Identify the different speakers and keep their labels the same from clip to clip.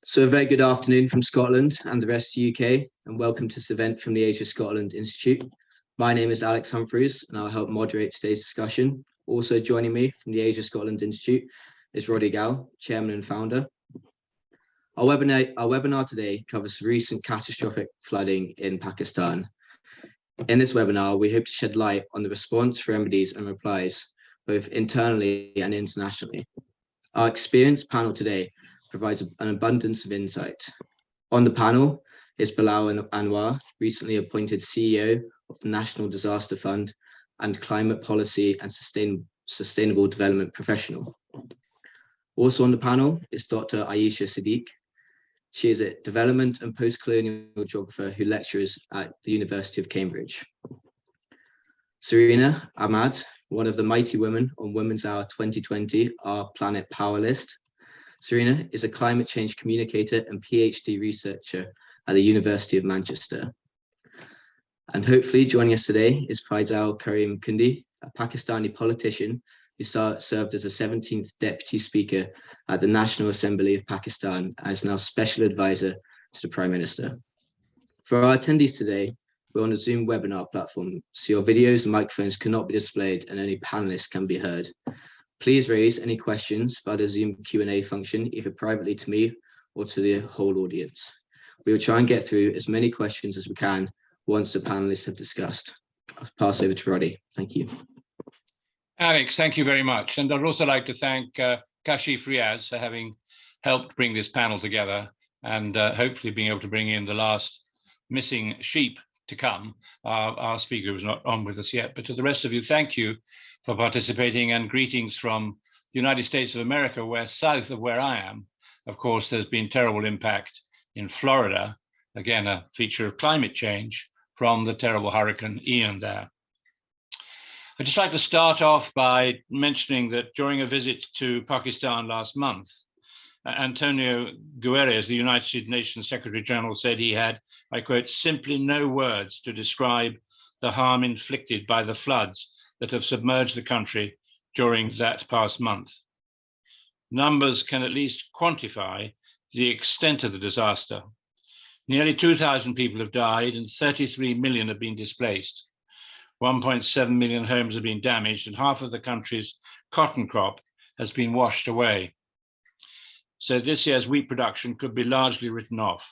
Speaker 1: So a very good afternoon from Scotland and the rest of the UK, and welcome to this event from the Asia Scotland Institute. My name is Alex Humphreys, and I'll help moderate today's discussion. Also joining me from the Asia Scotland Institute is Roddy Gal, Chairman and Founder. Our webinar today covers recent catastrophic flooding in Pakistan. In this webinar, we hope to shed light on the response, remedies, and replies, both internally and internationally. Our experienced panel today provides an abundance of insight. On the panel is Bilal Anwar, recently appointed CEO of the National Disaster Fund and Climate Policy and Sustainable Development Professional. Also on the panel is Dr. Ayesha Siddiq. She is a development and post-colonial geographer who lectures at the University of Cambridge. Serena Ahmad, one of the mighty women on Women's Hour 2020, Our Planet Power List. Serena is a climate change communicator and PhD researcher at the University of Manchester. And hopefully joining us today is Faisal Karim Kundi, a Pakistani politician who served as the 17th Deputy Speaker at the National Assembly of Pakistan and is now Special Advisor to the Prime Minister. For our attendees today, we're on a Zoom webinar platform, so your videos and microphones cannot be displayed and only panelists can be heard. Please raise any questions via the Zoom Q&A function, either privately to me or to the whole audience. We will try and get through as many questions as we can once the panelists have discussed. I'll pass over to Roddy. Thank you.
Speaker 2: Alex, thank you very much. And I'd also like to thank Kashif Riaz for having helped bring this panel together and hopefully being able to bring in the last missing sheep to come. Our speaker was not on with us yet, but to the rest of you, thank you for participating, and greetings from the United States of America, where south of where I am, of course, there's been terrible impact in Florida, again, a feature of climate change from the terrible Hurricane Ian there. I'd just like to start off by mentioning that during a visit to Pakistan last month, Antonio Guterres, the United Nations Secretary General, said he had, I quote, simply no words to describe the harm inflicted by the floods that have submerged the country during that past month. Numbers can at least quantify the extent of the disaster. Nearly 2,000 people have died and 33 million have been displaced. 1.7 million homes have been damaged and half of the country's cotton crop has been washed away. So this year's wheat production could be largely written off.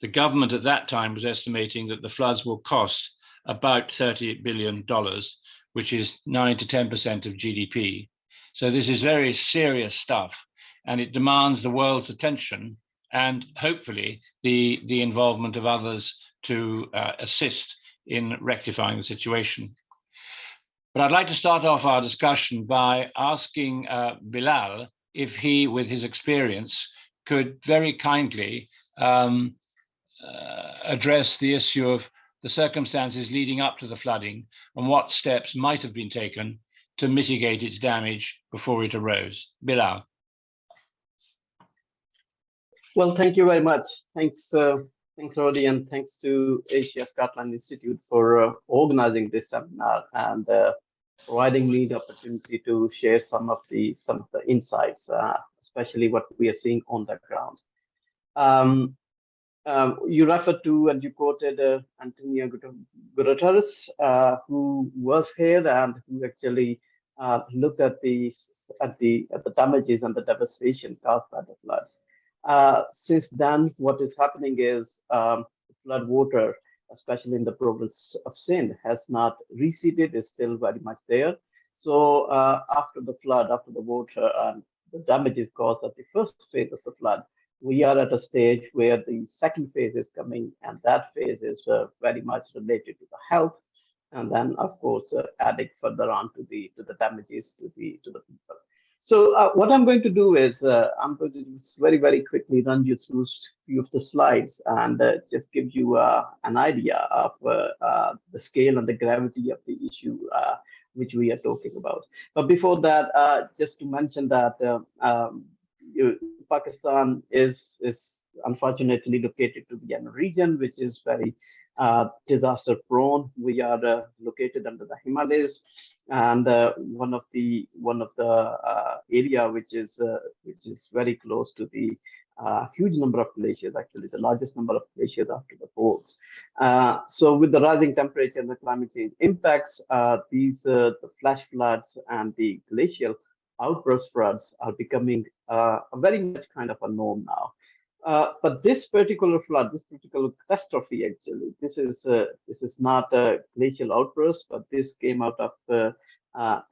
Speaker 2: The government at that time was estimating that the floods will cost about $30 billion, which is 9 to 10% of GDP. So this is very serious stuff, and it demands the world's attention and hopefully the involvement of others to assist in rectifying the situation. But I'd like to start off our discussion by asking Bilal if he, with his experience, could very kindly address the issue of the circumstances leading up to the flooding and what steps might have been taken to mitigate its damage before it arose. Bilal.
Speaker 3: Well, thank you very much. Thanks, Roddy, and thanks to Asia Scotland Institute for organizing this seminar and providing me the opportunity to share some of the insights, especially what we are seeing on the ground. You referred to and you quoted Antonio Guterres, who was here and who actually looked at the damages and the devastation caused by the floods. Since then, what is happening is flood water, especially in the province of Sindh, has not receded; is still very much there. So after the flood, after the water and the damages caused at the first phase of the flood, we are at a stage where the second phase is coming, and that phase is very much related to the health, and then of course adding further on to the damages to the people. So what I'm going to do is I'm going to just very quickly run you through a few of the slides and just give you an idea of the scale and the gravity of the issue which we are talking about. But before that, just to mention that Pakistan is unfortunately located to be in a region which is very disaster prone. We are located under the Himalayas, and one of the area which is very close to the huge number of glaciers, actually the largest number of glaciers after the poles. So with the rising temperature and the climate change impacts, the flash floods and the glacial outburst floods are becoming very much kind of a norm now. But this particular flood, this particular catastrophe, actually, this is not a glacial outburst, but this came out of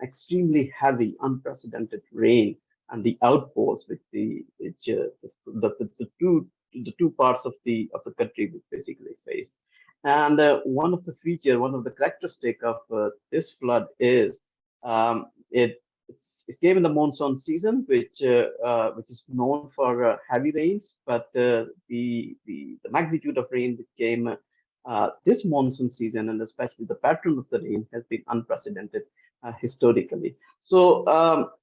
Speaker 3: extremely heavy, unprecedented rain and the outpours, the two parts of the country which basically faced. And one of the characteristic of this flood is it came in the monsoon season, which is known for heavy rains, but the magnitude of rain which came this monsoon season, and especially the pattern of the rain, has been unprecedented historically. So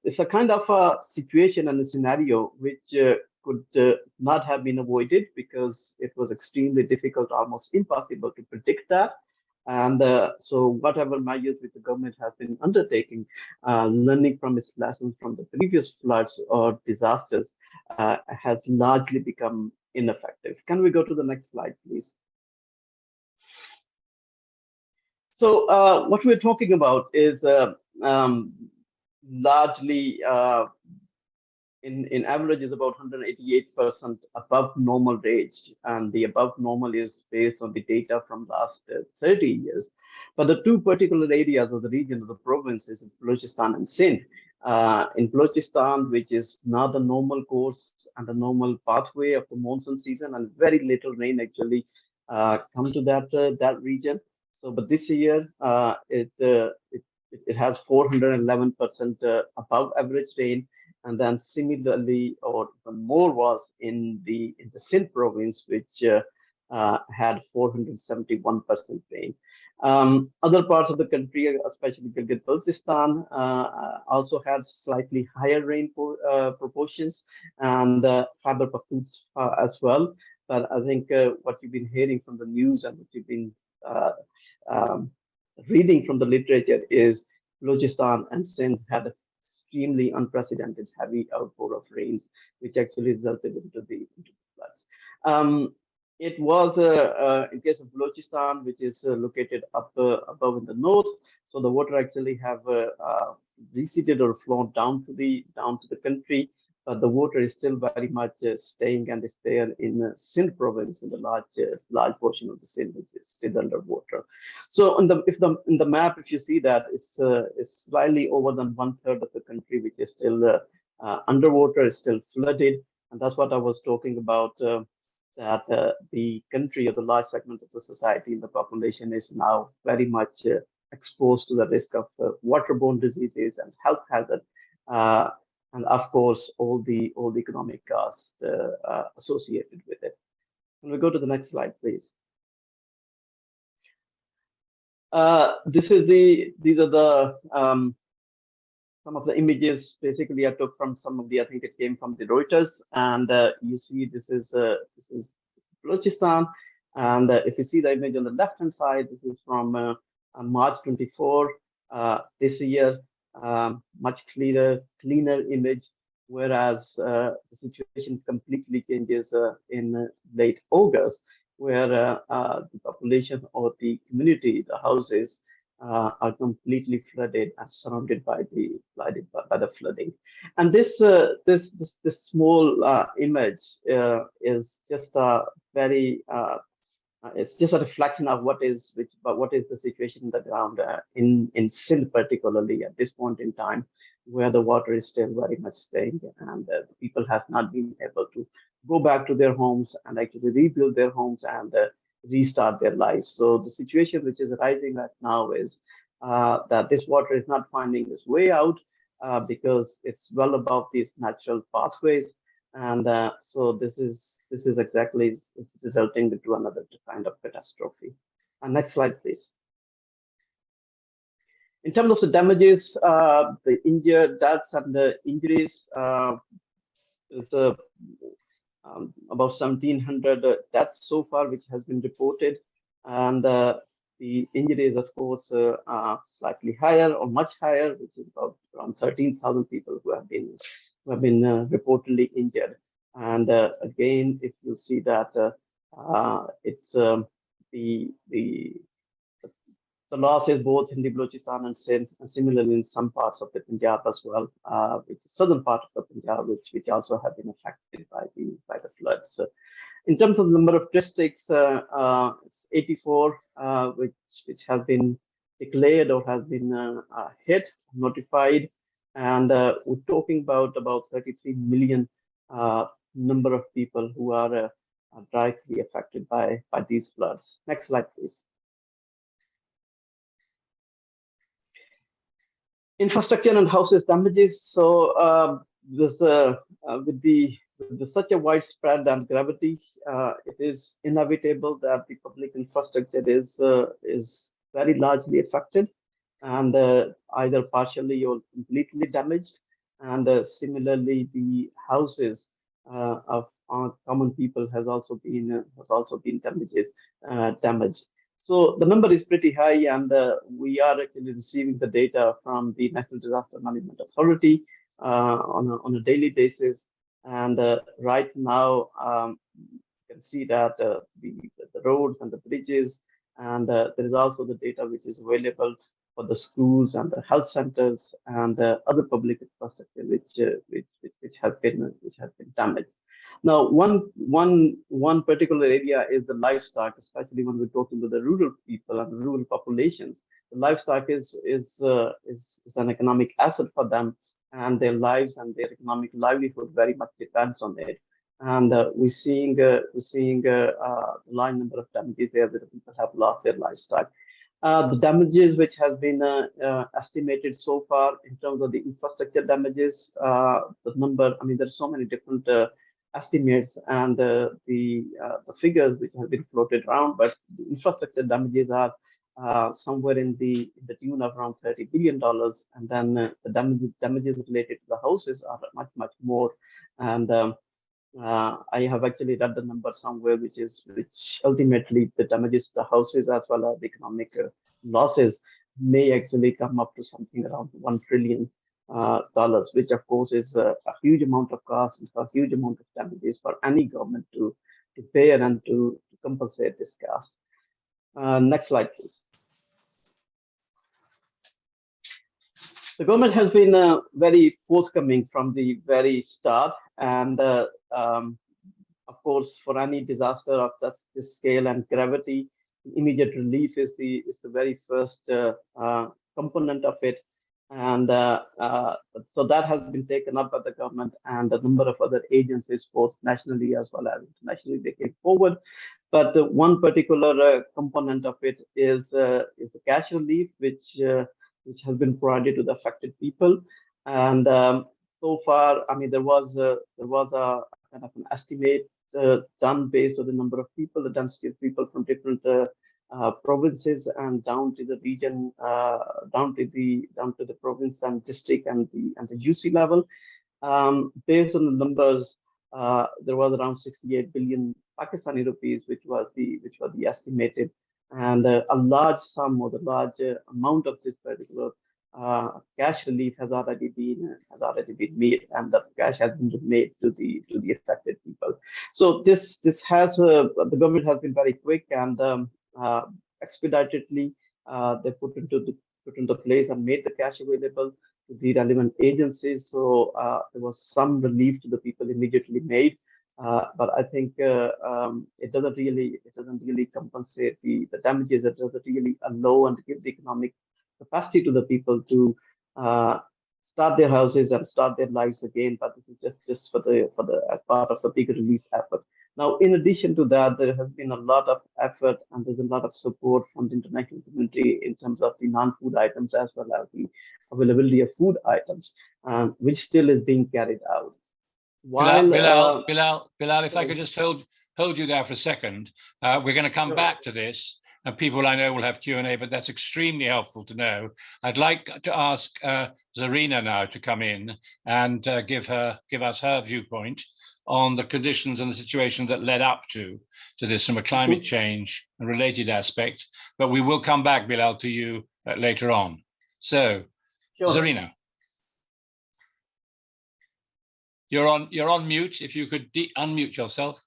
Speaker 3: it's a kind of a situation and a scenario which could not have been avoided, because it was extremely difficult, almost impossible to predict that. And so whatever measures which the government has been undertaking, learning from its lessons from the previous floods or disasters, has largely become ineffective. Can we go to the next slide, please? So what we're talking about is largely in average is about 188% above normal range, and the above normal is based on the data from last 30 years. But the two particular areas of the region of the provinces in Balochistan and Sindh. In Balochistan, which is not the normal course and the normal pathway of the monsoon season, and very little rain actually come to that region. So, but this year it has 411% above average rain. And then similarly, or even more, was in the Sindh province, which had 471% rain. Other parts of the country, especially Gilgit-Baltistan, also had slightly higher rain proportions, and Khyber Pakhtunkhwa as well. But I think what you've been hearing from the news and what you've been reading from the literature is Balochistan and Sindh had extremely unprecedented heavy outpour of rains, which actually resulted into the floods. It was in case of Balochistan, which is located up above in the north, so the water actually have receded or flown down to the country, but the water is still very much staying and is there in Sindh province, in the large portion of the Sindh, which is still underwater. So in the map, if you see that, it's slightly over than 1/3 of the country which is still underwater, is still flooded, and that's what I was talking about. That the country, or the large segment of the society and the population, is now very much exposed to the risk of waterborne diseases and health hazard. And of course, all the economic costs associated with it. Can we go to the next slide, please? These are the some of the images. Basically, I took from some of the. I think it came from the Reuters, and you see this is Balochistan, and if you see the image on the left-hand side, this is from March 24 this year. Much cleaner image, whereas the situation completely changes in late August, where the population or the community, the houses, are completely flooded and surrounded by the flooding. And this small image is just a very it's just a reflection of what is the situation on the ground in Sindh, particularly at this point in time, where the water is still very much staying, and the people has not been able to go back to their homes and actually rebuild their homes and restart their lives. So the situation which is arising right now is that this water is not finding its way out because it's well above these natural pathways. And so this is exactly resulting into another kind of catastrophe. And next slide, please. In terms of the damages, the injured, deaths, and the injuries, is about 1,700 deaths so far, which has been reported, and the injuries, of course, are slightly higher or much higher, which is about around 13,000 people who have been reportedly injured. And again, if you see that it's the loss is both in the Balochistan and Sindh, and similarly in some parts of the Punjab as well, which is southern part of the Punjab, which also have been affected by the floods. So in terms of the number of districts, it's 84, which have been declared or has been hit, notified, and we're talking about 33 million number of people who are directly affected by these floods. Next slide, please. Infrastructure and houses damages. So this with such a widespread and gravity, it is inevitable that the public infrastructure is very largely affected, and either partially or completely damaged. And similarly, the houses of common people has also been damaged. So the number is pretty high, and we are actually receiving the data from the National Disaster Management Authority on a daily basis. And right now, you can see that the roads and the bridges, and there is also the data which is available for the schools and the health centers and other public infrastructure which have been damaged. Now, one particular area is the livestock, especially when we're talking to the rural people and rural populations. The livestock is an economic asset for them, and their lives and their economic livelihood very much depends on it. And we're seeing a large number of damages there where people have lost their livestock. The damages which have been estimated so far in terms of the infrastructure damages, the number, I mean, there's so many different estimates and the figures which have been floated around, but the infrastructure damages are somewhere in the tune of around $30 billion, and then the damages related to the houses are much more. And I have actually read the number somewhere, which ultimately the damages to the houses as well as the economic losses may actually come up to something around $1 trillion, which of course is a huge amount of cost and a huge amount of damages for any government to bear and to compensate this cost. Next slide, please. The government has been very forthcoming from the very start, and of course, for any disaster of this scale and gravity, immediate relief is the very first component of it. And so that has been taken up by the government, and a number of other agencies, both nationally as well as internationally, they came forward. But one particular component of it is the cash relief, which has been provided to the affected people. And so far, I mean, there was a kind of an estimate done based on the number of people, the density of people from different provinces and down to the region, down to the province and district and the UC level. Based on the numbers, there was around 68 billion Pakistani rupees, which was the estimated, and a large sum or the large amount of this particular cash relief has already been made, and the cash has been made to the affected people. So this has the government has been very quick and expeditedly they put into place and made the cash available to the relevant agencies. So there was some relief to the people immediately made. But I think it doesn't really compensate the damages. It doesn't really allow and give the economic capacity to the people to start their houses and start their lives again. But this is just for the as part of the big relief effort. Now, in addition to that, there has been a lot of effort and there's a lot of support from the international community in terms of the non-food items as well as the availability of food items, which still is being carried out.
Speaker 2: Bilal, if I could just hold you there for a second. We're going to come back to this, and people I know will have Q&A, but that's extremely helpful to know. I'd like to ask Zarina now to come in and give us her viewpoint on the conditions and the situation that led up to this from a climate change and related aspect. But we will come back, Bilal, to you later on. So, sure. Zarina. You're on mute. If you could unmute yourself.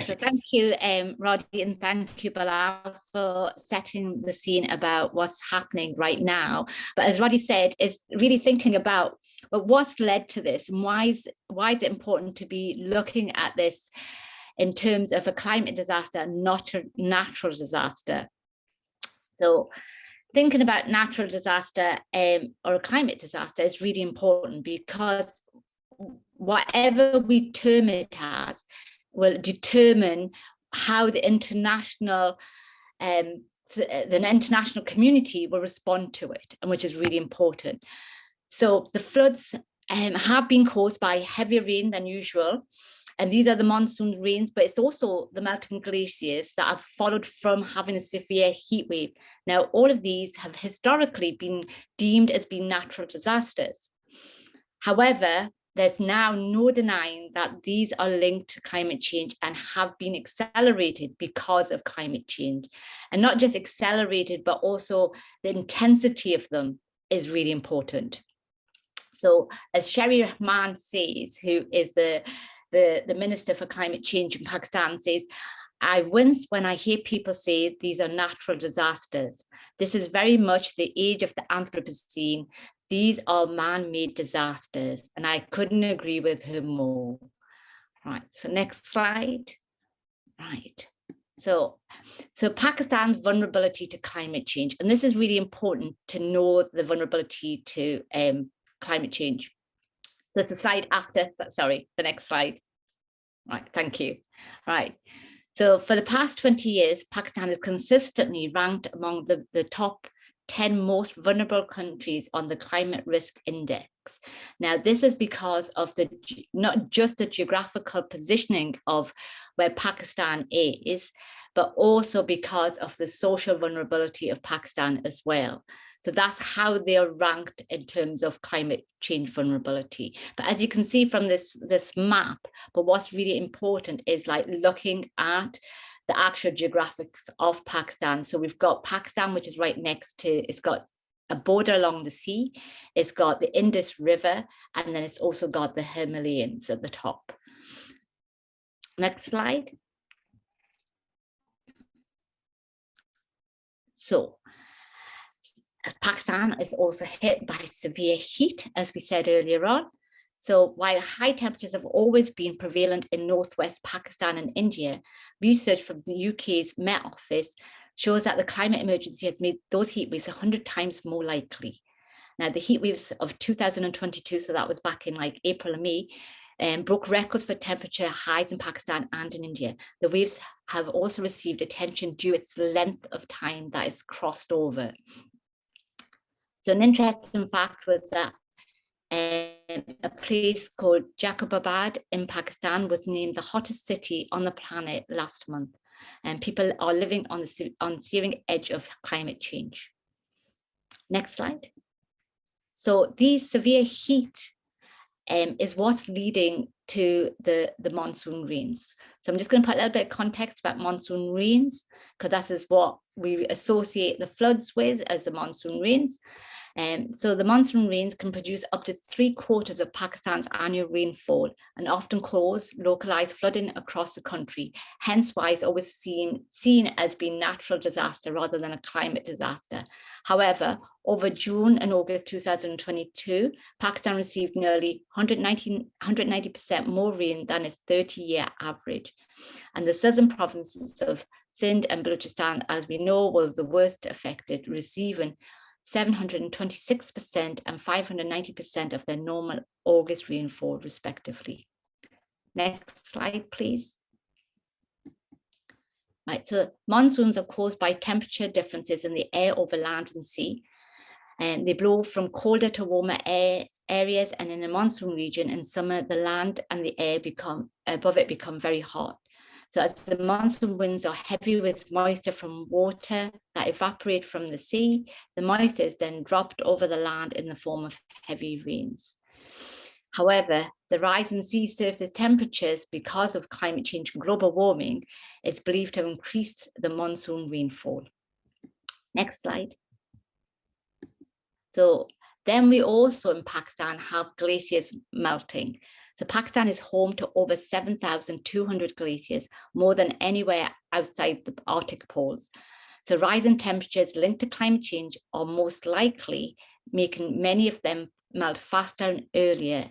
Speaker 4: So thank you, Roddy, and thank you, Bilal, for setting the scene about what's happening right now. But as Roddy said, it's really thinking about, well, what's led to this, and why is it important to be looking at this in terms of a climate disaster, not a natural disaster. So thinking about natural disaster or a climate disaster is really important, because whatever we term it as will determine how the international community will respond to it, and which is really important. So the floods have been caused by heavier rain than usual, and these are the monsoon rains, but it's also the melting glaciers that have followed from having a severe heat wave. Now, all of these have historically been deemed as being natural disasters. However, there's now no denying that these are linked to climate change and have been accelerated because of climate change. And not just accelerated, but also the intensity of them is really important. So as Sherry Rahman says, who is the Minister for Climate Change in Pakistan, says, I wince when I hear people say these are natural disasters. This is very much the age of the Anthropocene. These are man-made disasters, and I couldn't agree with her more. Right, so next slide. Right, so Pakistan's vulnerability to climate change, and this is really important to know the vulnerability to climate change. There's the slide after, sorry, the next slide. Right, thank you. Right, so for the past 20 years, Pakistan is consistently ranked among the top 10 most vulnerable countries on the climate risk index. Now, this is because of not just the geographical positioning of where Pakistan is, but also because of the social vulnerability of Pakistan as well. So that's how they are ranked in terms of climate change vulnerability. But as you can see from this map, but what's really important is like looking at the actual geographics of Pakistan. So we've got Pakistan, which is right next to, it's got a border along the sea, it's got the Indus River, and then it's also got the Himalayas at the top. Next slide. So Pakistan is also hit by severe heat, as we said earlier on. So while high temperatures have always been prevalent in northwest Pakistan and India, research from the UK's Met Office shows that the climate emergency has made those heat waves 100 times more likely. Now, the heat waves of 2022, so that was back in like April and May, broke records for temperature highs in Pakistan and in India. The waves have also received attention due to its length of time that is crossed over. So an interesting fact was that a place called Jacobabad in Pakistan was named the hottest city on the planet last month, and people are living on the searing edge of climate change. Next slide. So these severe heat is what's leading to the monsoon rains. So I'm just going to put a little bit of context about monsoon rains, because that is what we associate the floods with as the monsoon rains. So the monsoon rains can produce up to 3/4 of Pakistan's annual rainfall and often cause localized flooding across the country. Hence why it's always seen as being natural disaster rather than a climate disaster. However, over June and August 2022, Pakistan received nearly 190% more rain than its 30-year average. And the southern provinces of Sindh and Balochistan, as we know, were the worst affected, receiving 726% and 590% of their normal August rainfall, respectively. Next slide, please. Right, so monsoons are caused by temperature differences in the air over land and sea. And they blow from colder to warmer areas, and in the monsoon region in summer, the land and the air above it become very hot. So as the monsoon winds are heavy with moisture from water that evaporate from the sea, the moisture is then dropped over the land in the form of heavy rains. However, the rise in sea surface temperatures because of climate change and global warming is believed to have increased the monsoon rainfall. Next slide. So Then we also in Pakistan have glaciers melting. So Pakistan is home to over 7,200 glaciers, more than anywhere outside the Arctic poles. So rising temperatures linked to climate change are most likely making many of them melt faster and earlier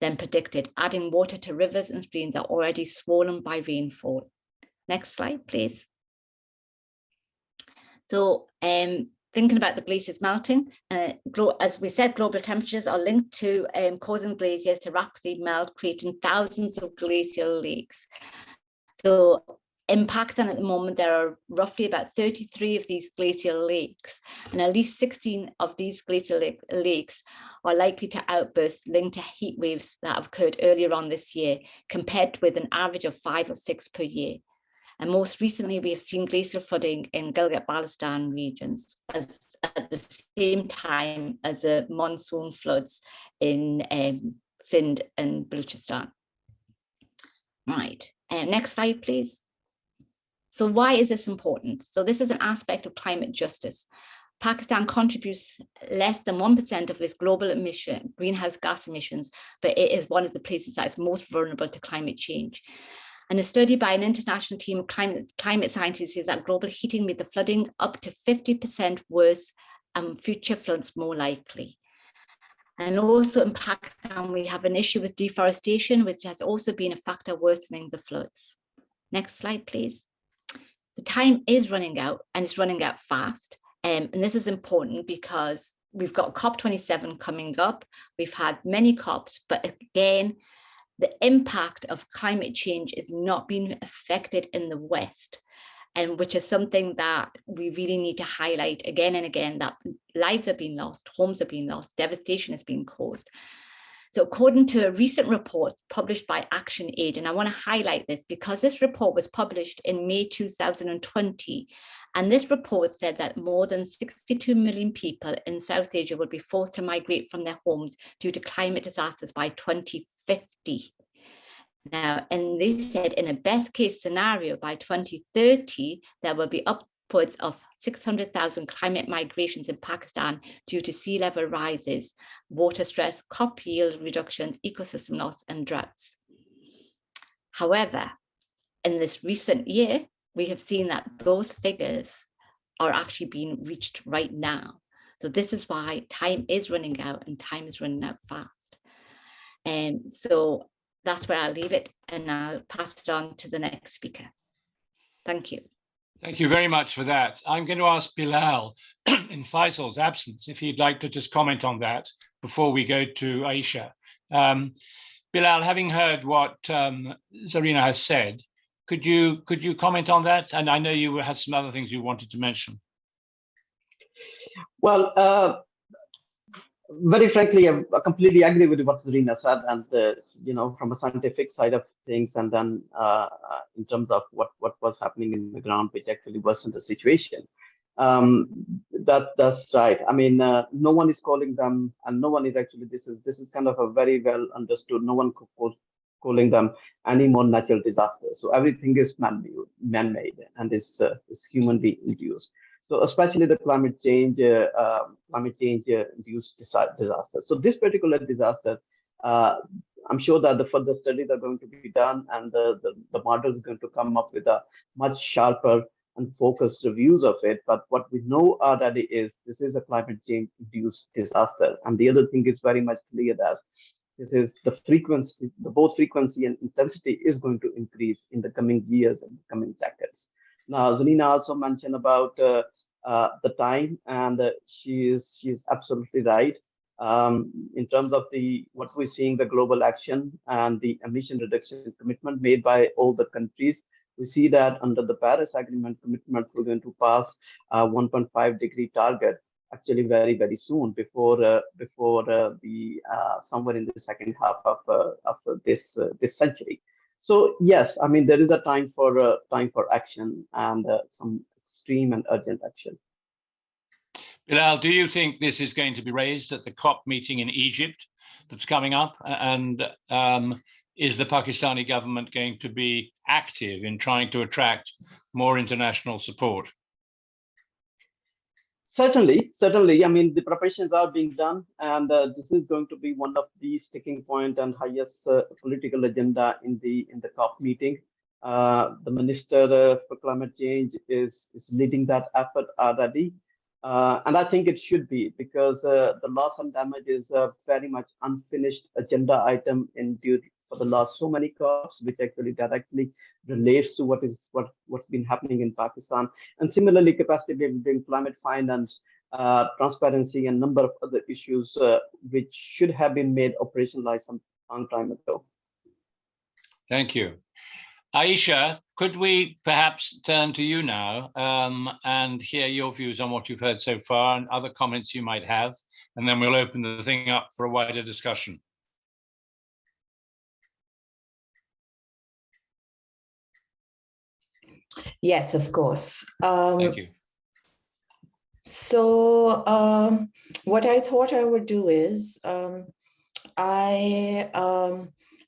Speaker 4: than predicted, adding water to rivers and streams that are already swollen by rainfall. Next slide, please. So thinking about the glaciers melting, as we said, global temperatures are linked to causing glaciers to rapidly melt, creating thousands of glacial lakes. So in Pakistan at the moment, there are roughly about 33 of these glacial lakes, and at least 16 of these glacial lakes are likely to outburst linked to heat waves that have occurred earlier on this year, compared with an average of 5 or 6 per year. And most recently, we have seen glacial flooding in Gilgit-Baltistan regions at the same time as the monsoon floods in Sindh and Balochistan. Right, next slide, please. So why is this important? So this is an aspect of climate justice. Pakistan contributes less than 1% of its global greenhouse gas emissions, but it is one of the places that is most vulnerable to climate change. And a study by an international team of climate scientists says that global heating made the flooding up to 50% worse and future floods more likely. And also in Pakistan, we have an issue with deforestation, which has also been a factor worsening the floods. Next slide, please. The time is running out, and it's running out fast. And this is important because we've got COP27 coming up. We've had many COPs, but again, the impact of climate change is not being affected in the West, and which is something that we really need to highlight again and again, that lives are being lost, homes are being lost, devastation is being caused. So according to a recent report published by Action Aid, and I want to highlight this because this report was published in May 2020, and this report said that more than 62 million people in South Asia will be forced to migrate from their homes due to climate disasters by 2050. Now, and they said in a best case scenario by 2030, there will be upwards of 600,000 climate migrations in Pakistan due to sea level rises, water stress, crop yield reductions, ecosystem loss, and droughts. However, in this recent year, we have seen that those figures are actually being reached right now. So this is why time is running out, and time is running out fast. And so that's where I'll leave it, and I'll pass it on to the next speaker. Thank you.
Speaker 2: Thank you very much for that. I'm going to ask Bilal, in Faisal's absence, if he'd like to just comment on that before we go to Aisha. Bilal, having heard what Zarina has said, could you comment on that? And I know you had some other things you wanted to mention.
Speaker 3: Well, very frankly, I completely agree with what Zarina said, and you know, from a scientific side of things, and then in terms of what was happening in the ground, which actually worsened the situation. That's right. I mean, no one is calling them, and no one is actually. This is kind of a very well understood. No one calling them any more natural disasters. So everything is man-made, and is humanly induced. So especially the climate change induced disaster. So this particular disaster, I'm sure that the further studies are going to be done, and the model is going to come up with a much sharper and focused reviews of it. But what we know already is this is a climate change induced disaster. And the other thing is very much clear that this is the frequency, both frequency and intensity is going to increase in the coming years and coming decades. Now, Zarina also mentioned about the time, and she's absolutely right. In terms of what we're seeing, the global action and the emission reduction commitment made by all the countries, we see that under the Paris Agreement commitment, we're going to pass 1.5 degree target actually very, very soon, before the somewhere in the second half of this century. So yes, I mean, there is a time for action, and some extreme and urgent action.
Speaker 2: Bilal, do you think this is going to be raised at the COP meeting in Egypt that's coming up? And is the Pakistani government going to be active in trying to attract more international support?
Speaker 3: Certainly. I mean, the preparations are being done, and this is going to be one of the sticking point and highest political agenda in the COP meeting. The Minister for Climate Change is leading that effort already, and I think it should be, because the loss and damage is a very much unfinished agenda item in due for the last so many COPs, which actually directly relates to what's been happening in Pakistan. And similarly, capacity building, climate finance, transparency, and number of other issues which should have been made operationalized some long time ago.
Speaker 2: Thank you. Aisha, could we perhaps turn to you now and hear your views on what you've heard so far and other comments you might have, and then we'll open the thing up for a wider discussion.
Speaker 5: Yes, of course.
Speaker 2: Thank you.
Speaker 5: So what I thought I would do is I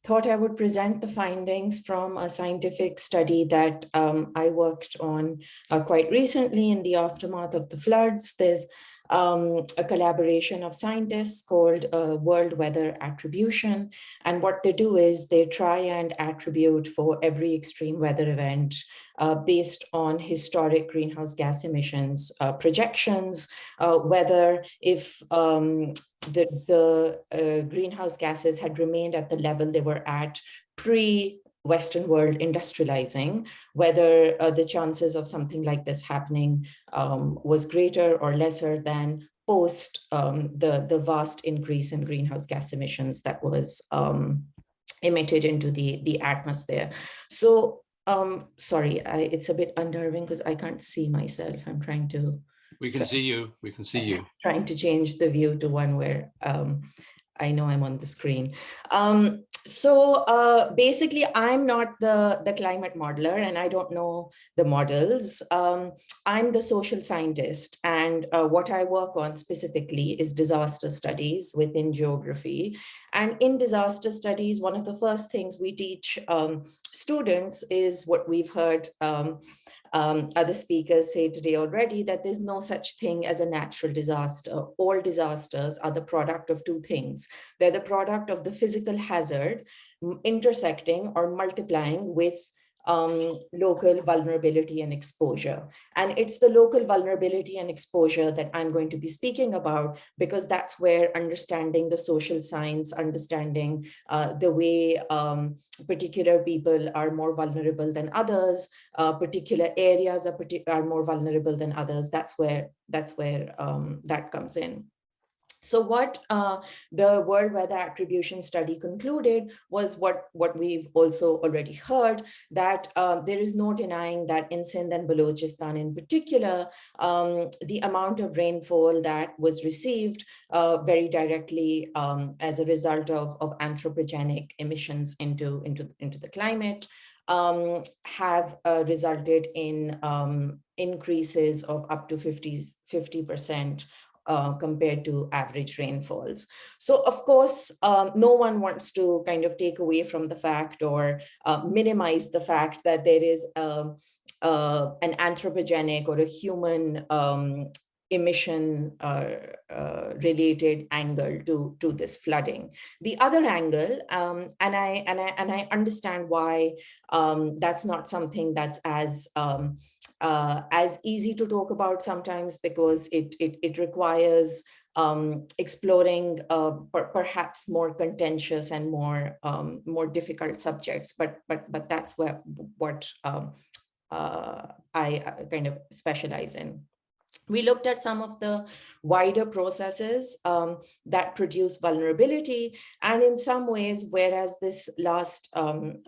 Speaker 5: thought I would present the findings from a scientific study that I worked on quite recently in the aftermath of the floods. There's a collaboration of scientists called World Weather Attribution. And what they do is they try and attribute for every extreme weather event based on historic greenhouse gas emissions projections, whether if the greenhouse gases had remained at the level they were at pre-Western world industrializing, whether the chances of something like this happening was greater or lesser than post the vast increase in greenhouse gas emissions that was emitted into the atmosphere. So sorry, it's a bit unnerving because I can't see myself. I'm trying to.
Speaker 2: We can see you. We can see you.
Speaker 5: Trying to change the view to one where I know I'm on the screen. So basically, I'm not the climate modeler, and I don't know the models. I'm the social scientist, and what I work on specifically is disaster studies within geography. And in disaster studies, one of the first things we teach students is what we've heard other speakers say today already, that there's no such thing as a natural disaster. All disasters are the product of two things. They're the product of the physical hazard intersecting or multiplying with local vulnerability and exposure. And it's the local vulnerability and exposure that I'm going to be speaking about, because that's where understanding the social science, understanding the way particular people are more vulnerable than others, particular areas are more vulnerable than others, that's where that comes in. So what the World Weather Attribution study concluded was what we've also already heard, that there is no denying that in Sindh and Balochistan in particular, the amount of rainfall that was received very directly as a result of anthropogenic emissions into the climate have resulted in increases of up to 50% compared to average rainfalls. So of course, no one wants to kind of take away from the fact or minimize the fact that there is an anthropogenic or a human emission related angle to this flooding. The other angle, and I understand why that's not something that's as easy to talk about sometimes, because it requires exploring perhaps more contentious and more difficult subjects, but that's what I kind of specialize in. We looked at some of the wider processes that produce vulnerability. And in some ways, whereas this last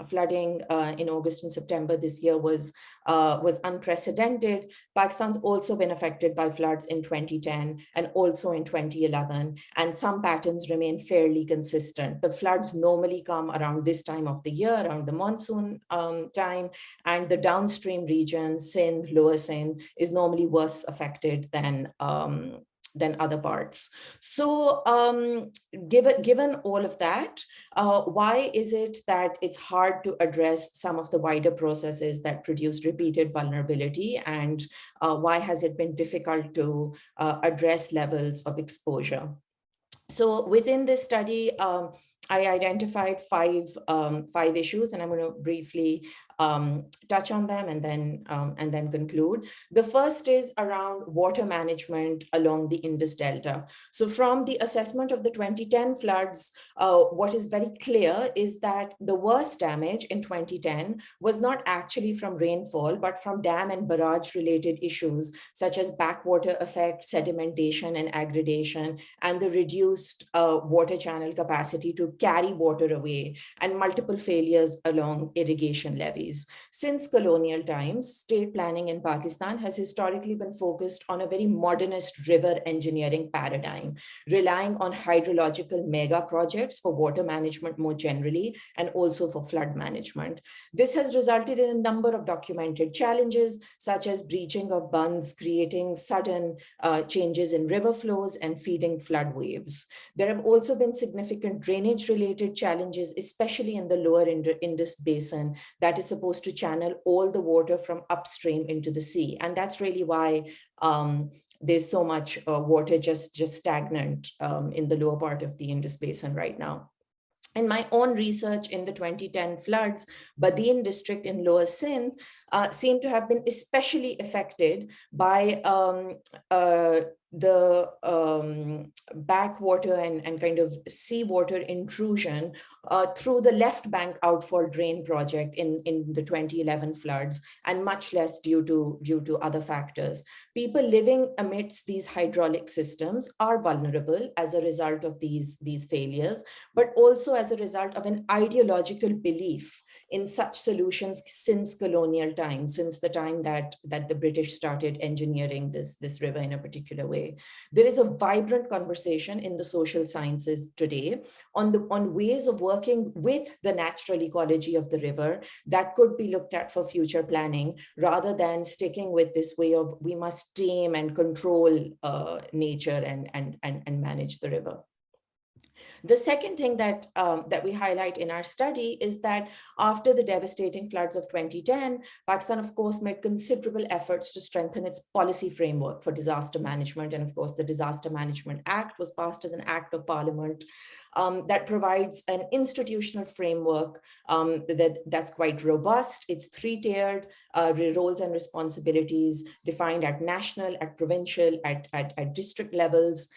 Speaker 5: flooding in August and September this year was unprecedented, Pakistan's also been affected by floods in 2010 and also in 2011. And some patterns remain fairly consistent. The floods normally come around this time of the year, around the monsoon time, and the downstream region, Sindh, Lower Sindh, is normally worse affected than than other parts. So given all of that, why is it that it's hard to address some of the wider processes that produce repeated vulnerability, and why has it been difficult to address levels of exposure? So within this study, I identified five issues, and I'm going to briefly touch on them and then conclude. The first is around water management along the Indus Delta. So from the assessment of the 2010 floods, what is very clear is that the worst damage in 2010 was not actually from rainfall, but from dam and barrage related issues such as backwater effect, sedimentation and aggradation, and the reduced water channel capacity to carry water away, and multiple failures along irrigation levees. Since colonial times, state planning in Pakistan has historically been focused on a very modernist river engineering paradigm, relying on hydrological mega projects for water management more generally, and also for flood management. This has resulted in a number of documented challenges, such as breaching of bunds, creating sudden changes in river flows and feeding flood waves. There have also been significant drainage-related challenges, especially in the lower Indus Basin, that is supposed to channel all the water from upstream into the sea. And that's really why there's so much water just stagnant in the lower part of the Indus Basin right now. In my own research in the 2010 floods, Badin district in Lower Sindh seemed to have been especially affected by the backwater and kind of seawater intrusion through the left bank outfall drain project in the 2011 floods, and much less due to other factors. People living amidst these hydraulic systems are vulnerable as a result of these failures, but also as a result of an ideological belief in such solutions since colonial times, since the time that the British started engineering this river in a particular way. There is a vibrant conversation in the social sciences today on ways of working with the natural ecology of the river that could be looked at for future planning, rather than sticking with this way of we must tame and control nature and manage the river. The second thing that we highlight in our study is that after the devastating floods of 2010, Pakistan, of course, made considerable efforts to strengthen its policy framework for disaster management. And of course, the Disaster Management Act was passed as an act of parliament that provides an institutional framework that's quite robust. It's three-tiered roles and responsibilities defined at national, at provincial, at district levels.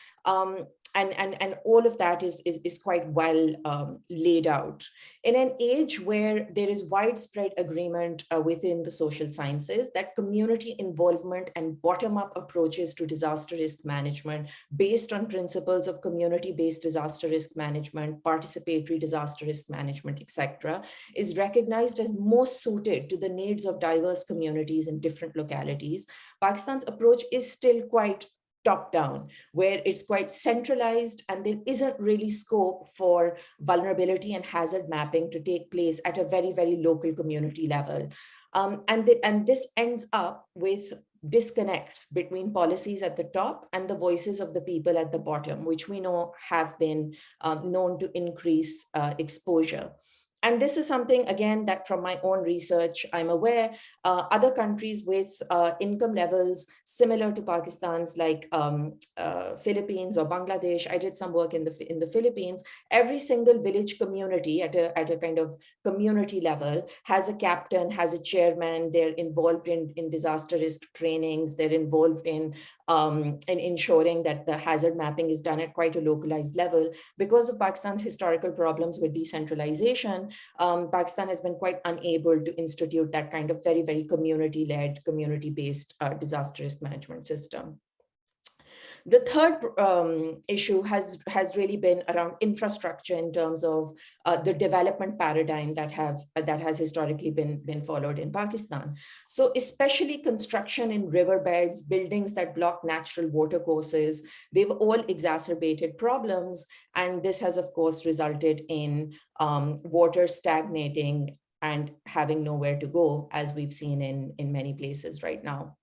Speaker 5: And all of that is quite well laid out. In an age where there is widespread agreement within the social sciences that community involvement and bottom-up approaches to disaster risk management based on principles of community-based disaster risk management, participatory disaster risk management, etc., is recognized as most suited to the needs of diverse communities in different localities, Pakistan's approach is still quite top-down, where it's quite centralized and there isn't really scope for vulnerability and hazard mapping to take place at a very, very local community level. And this ends up with disconnects between policies at the top and the voices of the people at the bottom, which we know have been known to increase exposure. And this is something, again, that from my own research, I'm aware, other countries with income levels similar to Pakistan's, like Philippines or Bangladesh. I did some work in the Philippines. Every single village community at a kind of community level has a captain, has a chairman. They're involved in disaster risk trainings. They're involved in ensuring that the hazard mapping is done at quite a localized level. Because of Pakistan's historical problems with decentralization, Pakistan has been quite unable to institute that kind of very, very community-led, community-based disaster risk management system. The third issue has really been around infrastructure in terms of the development paradigm that has historically been followed in Pakistan. So especially construction in riverbeds, buildings that block natural water courses, they've all exacerbated problems. And this has, of course, resulted in water stagnating and having nowhere to go, as we've seen in many places right now.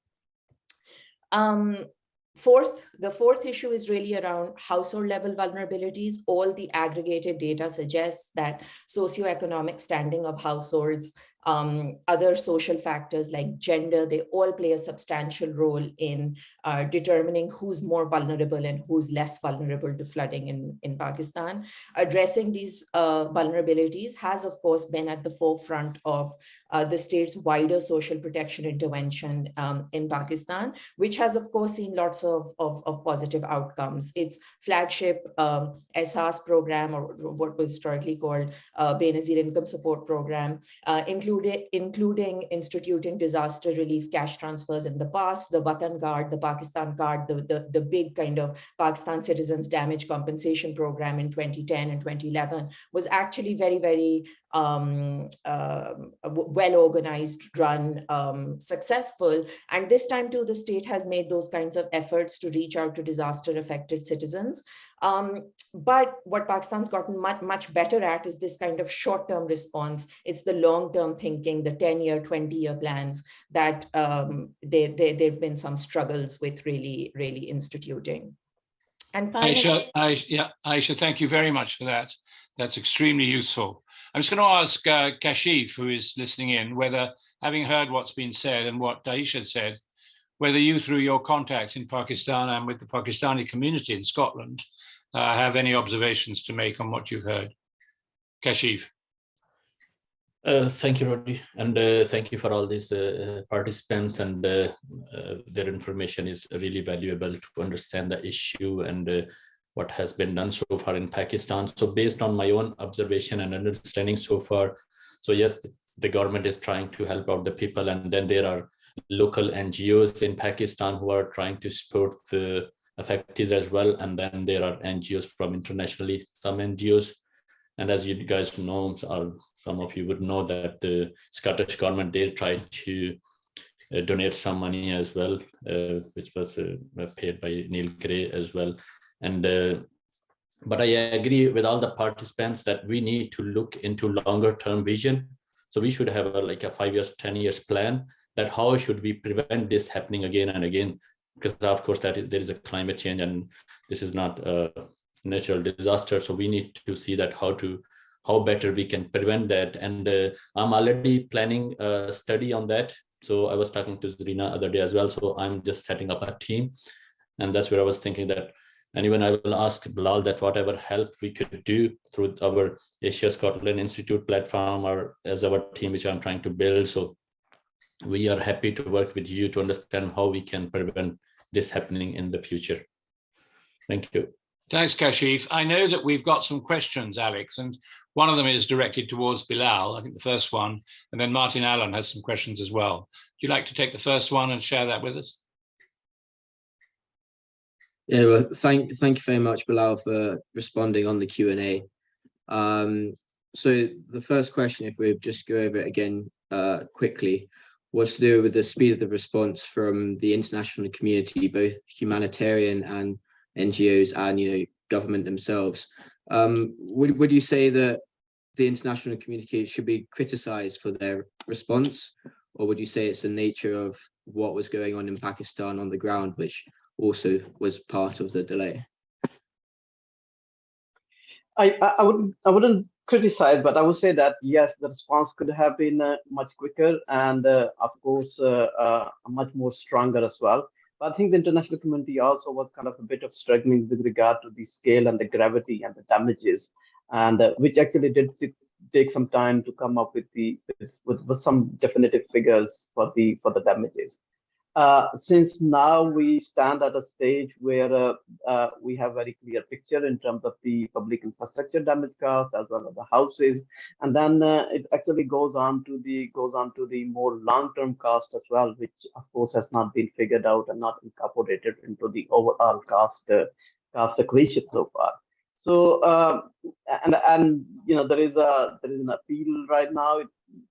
Speaker 5: The fourth issue is really around household level vulnerabilities. All the aggregated data suggests that socioeconomic standing of households, other social factors like gender, they all play a substantial role in determining who's more vulnerable and who's less vulnerable to flooding in Pakistan. Addressing these vulnerabilities has, of course, been at the forefront of the state's wider social protection intervention in Pakistan, which has, of course, seen lots of positive outcomes. Its flagship SARS program, or what was historically called Benazir Income Support Program, including instituting disaster relief cash transfers in the past, the Watan Card, the Pakistan Card, the big kind of Pakistan Citizens Damage Compensation Program in 2010 and 2011 was actually very, very well organized, run, successful. And this time too, the state has made those kinds of efforts to reach out to disaster affected citizens. But what Pakistan's gotten much better at is this kind of short-term response. It's the long-term thinking, the 10-year, 20-year plans that there've been some struggles with really instituting. And finally,
Speaker 2: Aisha, thank you very much for that. That's extremely useful. I'm just going to ask Kashif, who is listening in, whether, having heard what's been said and what Aisha said, whether you, through your contacts in Pakistan and with the Pakistani community in Scotland, have any observations to make on what you've heard. Kashif.
Speaker 6: Thank you, Roddy, and thank you for all these participants, and their information is really valuable to understand the issue and what has been done so far in Pakistan. So based on my own observation and understanding so far, so yes, the government is trying to help out the people, and then there are local NGOs in Pakistan who are trying to support the affectees as well, and then there are NGOs from internationally, some NGOs. And as you guys know, or some of you would know, that the Scottish government, they tried to donate some money as well, which was paid by Neil Gray as well. And but I agree with all the participants that we need to look into longer term vision. So we should have like a 5 years, 10 years plan, that how should we prevent this happening again and again? Because of course there is a climate change, and this is not a natural disaster. So we need to see that how better we can prevent that. And I'm already planning a study on that. So I was talking to Zarina other day as well. So I'm just setting up a team, and that's where I was thinking that, and even I will ask Bilal that whatever help we could do through our Asia Scotland Institute platform or as our team, which I'm trying to build. So we are happy to work with you to understand how we can prevent this happening in the future. Thank you.
Speaker 2: Thanks, Kashif. I know that we've got some questions, Alex, and one of them is directed towards Bilal, I think the first one, and then Martin Allen has some questions as well. Would you like to take the first one and share that with us?
Speaker 1: Yeah, well, thank you very much, Bilal, for responding on the Q&A. So the first question, if we just go over it again quickly, was to do with the speed of the response from the international community, both humanitarian and NGOs and government themselves. Would you say that the international community should be criticized for their response, or would you say it's the nature of what was going on in Pakistan on the ground, which also was part of the delay?
Speaker 3: I wouldn't criticize, but I would say that yes, the response could have been much quicker and of course much more stronger as well. But I think the international community also was kind of a bit of struggling with regard to the scale and the gravity and the damages, and which actually did take some time to come up with some definitive figures for the damages. Since now we stand at a stage where we have very clear picture in terms of the public infrastructure damage cost as well as the houses, and then it actually goes on to the more long-term cost as well, which of course has not been figured out and not incorporated into the overall cost equation so far. So and there is an appeal right now.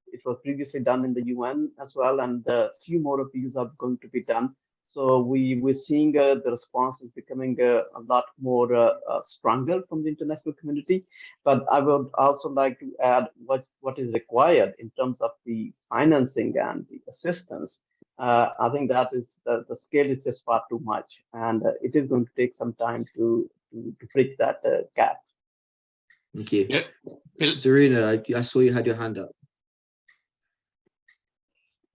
Speaker 3: It was previously done in the UN as well, and a few more appeals are going to be done. So we're seeing the response is becoming a lot more stronger from the international community. But I would also like to add what is required in terms of the financing and the assistance. I think that is the scale is just far too much, and it is going to take some time to bridge that gap.
Speaker 1: Thank you.
Speaker 2: Yeah.
Speaker 1: Zarina, I saw you had your hand up.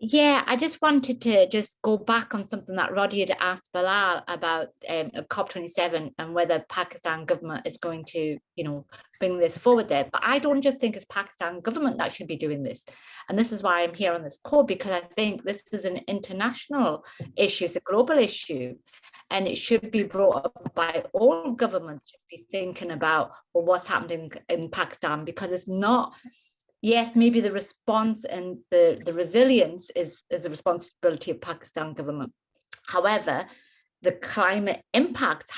Speaker 4: Yeah, I just wanted to just go back on something that Roddy had asked Bilal about COP27 and whether Pakistan government is going to, bring this forward there. But I don't just think it's Pakistan government that should be doing this. And this is why I'm here on this call, because I think this is an international issue, it's a global issue. And it should be brought up by all governments, should be thinking about what's happening in Pakistan, because it's not. Yes, maybe the response and the resilience is the responsibility of Pakistan government. However, the climate impacts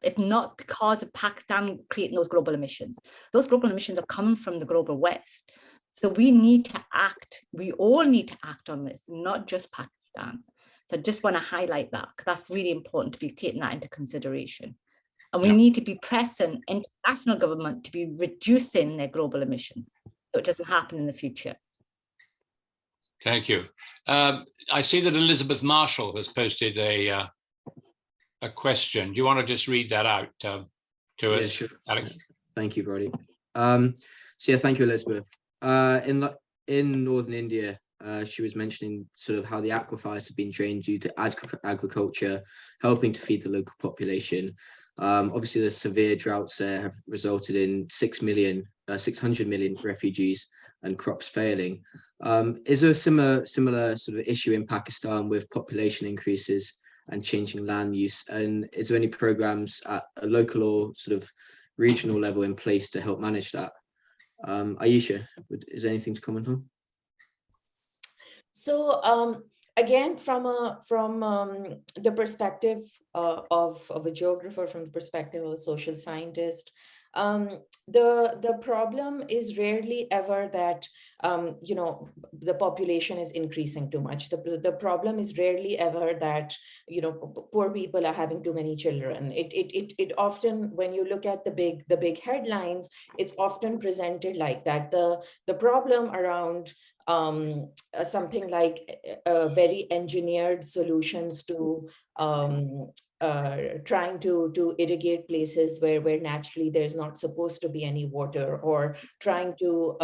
Speaker 4: it's not because of Pakistan creating those global emissions. Those global emissions are coming from the global West. So we need to act, we all need to act on this, not just Pakistan. So I just want to highlight that, because that's really important to be taking that into consideration. And we need to be pressing international government to be reducing their global emissions, so it doesn't happen in the future.
Speaker 2: Thank you. I see that Elizabeth Marshall has posted a question. Do you want to just read that out to us,
Speaker 1: Yeah, sure.
Speaker 2: Alex?
Speaker 1: Thank you, Brody. So yeah, thank you, Elizabeth. In northern India, she was mentioning sort of how the aquifers have been drained due to agriculture, helping to feed the local population. Obviously, the severe droughts there have resulted in 600 million refugees and crops failing. Is there a similar sort of issue in Pakistan with population increases and changing land use? And is there any programs at a local or sort of regional level in place to help manage that? Ayesha, is there anything to comment on?
Speaker 5: So again, from the perspective of a geographer, from the perspective of a social scientist, the problem is rarely ever that the population is increasing too much. The problem is rarely ever that poor people are having too many children. It often, when you look at the big headlines, it's often presented like that. The problem around something like very engineered solutions to trying to irrigate places where naturally there's not supposed to be any water, or trying to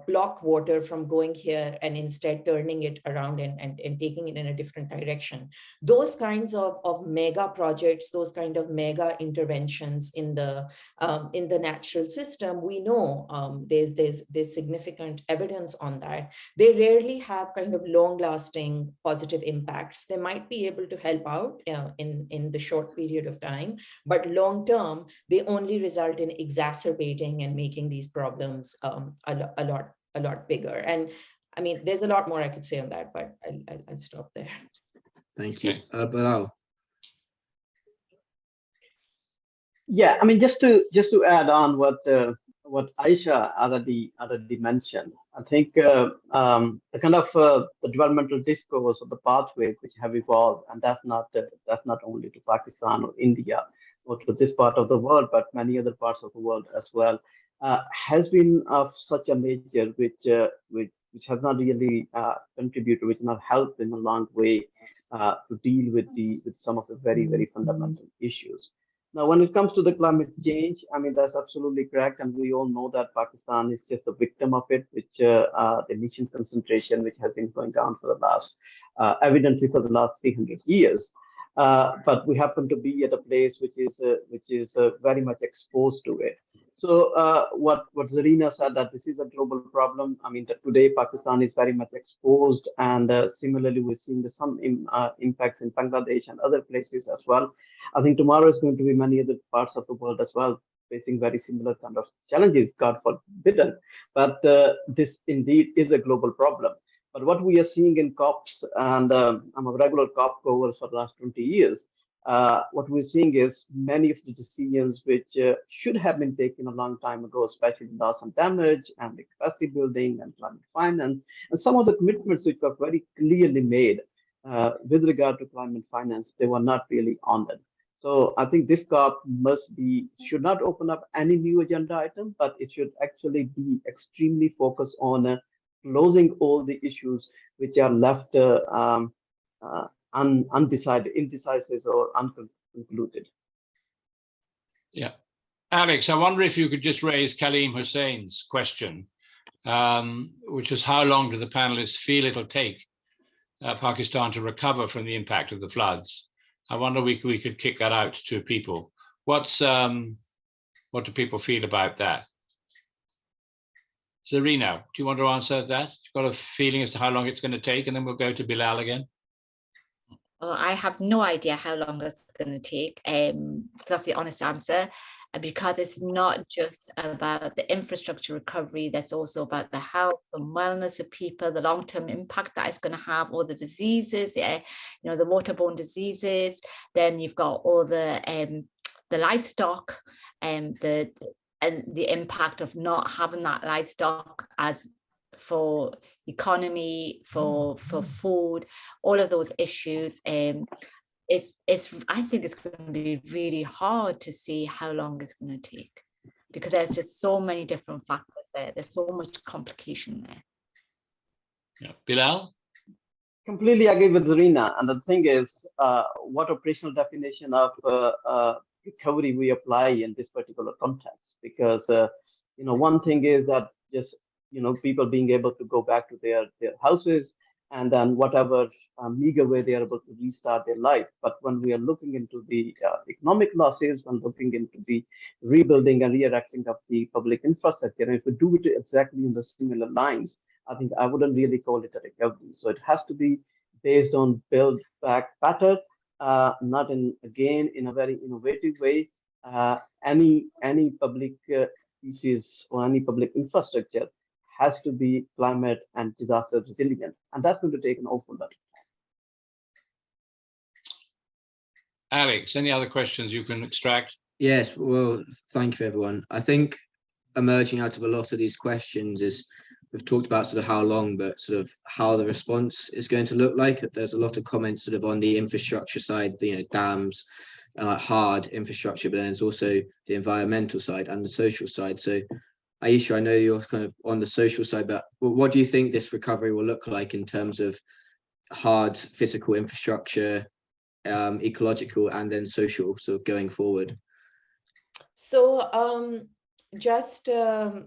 Speaker 5: block water from going here and instead turning it around and taking it in a different direction. Those kinds of mega projects, those kind of mega interventions in the natural system, we know there's significant evidence on that. They rarely have kind of long-lasting positive impacts. They might be able to help out in the short period of time, but long term, they only result in exacerbating and making these problems a lot bigger. And I mean, there's a lot more I could say on that, but I'll stop there.
Speaker 1: Thank you. Bilal.
Speaker 3: Yeah, I mean, just to add on what Aisha already mentioned, I think the kind of the developmental discourse or the pathways which have evolved, and that's not only to Pakistan or India or to this part of the world, but many other parts of the world as well, has been of such a nature which has not really contributed, which has not helped in a long way to deal with some of the very, very fundamental issues. Now, when it comes to the climate change, I mean, that's absolutely correct. And we all know that Pakistan is just a victim of it, which the emission concentration, which has been going down for the last, evidently for the last 300 years. But we happen to be at a place which is very much exposed to it. So what Zarina said, that this is a global problem. I mean, that today Pakistan is very much exposed, and similarly we're seeing some impacts in Bangladesh and other places as well. I think tomorrow is going to be many other parts of the world as well facing very similar kind of challenges, God forbidden. But this indeed is a global problem. But what we are seeing in COPs, and I'm a regular COP goer for the last 20 years, what we're seeing is many of the decisions which should have been taken a long time ago, especially loss and damage and the capacity building and climate finance, and some of the commitments which were very clearly made with regard to climate finance, they were not really honored. So I think this COP should not open up any new agenda item, but it should actually be extremely focused on closing all the issues which are left undecided, indecisive, or unconcluded.
Speaker 2: Yeah. Alex, I wonder if you could just raise Kaleem Hussein's question, which is how long do the panelists feel it'll take Pakistan to recover from the impact of the floods? I wonder we could kick that out to people. What do people feel about that? Zarina, do you want to answer that? You've got a feeling as to how long it's going to take, and then we'll go to Bilal again.
Speaker 4: Well, I have no idea how long it's going to take. That's the honest answer. Because it's not just about the infrastructure recovery, that's also about the health and wellness of people, the long-term impact that it's going to have, all the diseases, the waterborne diseases. Then you've got all the livestock, and the impact of not having that livestock as for economy, for food, all of those issues. I think it's going to be really hard to see how long it's going to take, because there's just so many different factors there. There's so much complication there.
Speaker 2: Yeah. Bilal?
Speaker 3: Completely agree with Zarina. And the thing is, what operational definition of recovery we apply in this particular context? Because, one thing is that just, people being able to go back to their houses, and then whatever meager way they are able to restart their life. But when we are looking into the economic losses, when looking into the rebuilding and re-erecting of the public infrastructure, and if we do it exactly in the similar lines, I think I wouldn't really call it a recovery. So it has to be based on build back better, not in a very innovative way. Any public pieces or any public infrastructure has to be climate and disaster resilient, and that's going to take an awful lot of time.
Speaker 2: Alex, any other questions you can extract?
Speaker 1: Yes, well, thank you, everyone. I think emerging out of a lot of these questions is, we've talked about sort of how long, but sort of how the response is going to look like. There's a lot of comments sort of on the infrastructure side, dams and like hard infrastructure, but then there's also the environmental side and the social side. So Aisha, I know you're kind of on the social side, but what do you think this recovery will look like in terms of hard physical infrastructure, ecological, and then social, sort of going forward?
Speaker 5: So just to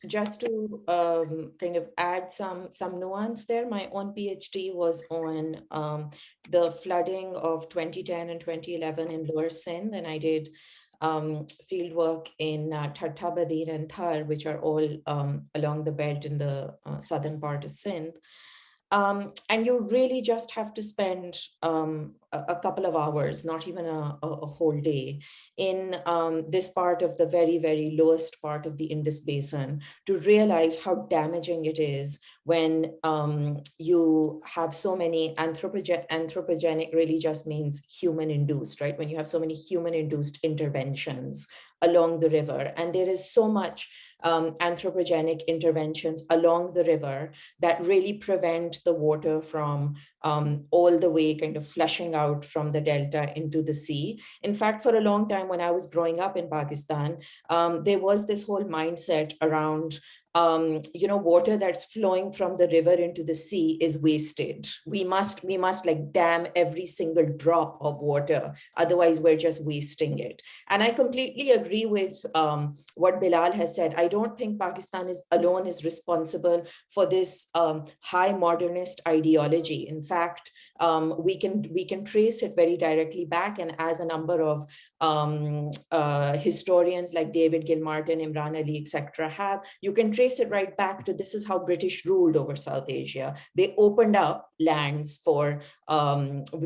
Speaker 5: kind of add some nuance there, my own PhD was on the flooding of 2010 and 2011 in Lower Sindh, and I did field work in Tartabadir and Thar, which are all along the belt in the southern part of Sindh. And you really just have to spend a couple of hours, not even a whole day, in this part of the very, very lowest part of the Indus Basin to realize how damaging it is when you have so many anthropogenic really just means human-induced, right? When you have so many human-induced interventions along the river, and there is so much anthropogenic interventions along the river that really prevent the water from all the way kind of flushing out from the delta into the sea. In fact, for a long time when I was growing up in Pakistan, there was this whole mindset around water that's flowing from the river into the sea is wasted. We must like dam every single drop of water, otherwise we're just wasting it. And I completely agree with what Bilal has said. I don't think Pakistan alone is responsible for this high modernist ideology. In fact, we can trace it very directly back, and as a number of historians like David Gilmartin, Imran Ali, etc. have, you can trace it right back to this is how British ruled over South Asia. They opened up lands for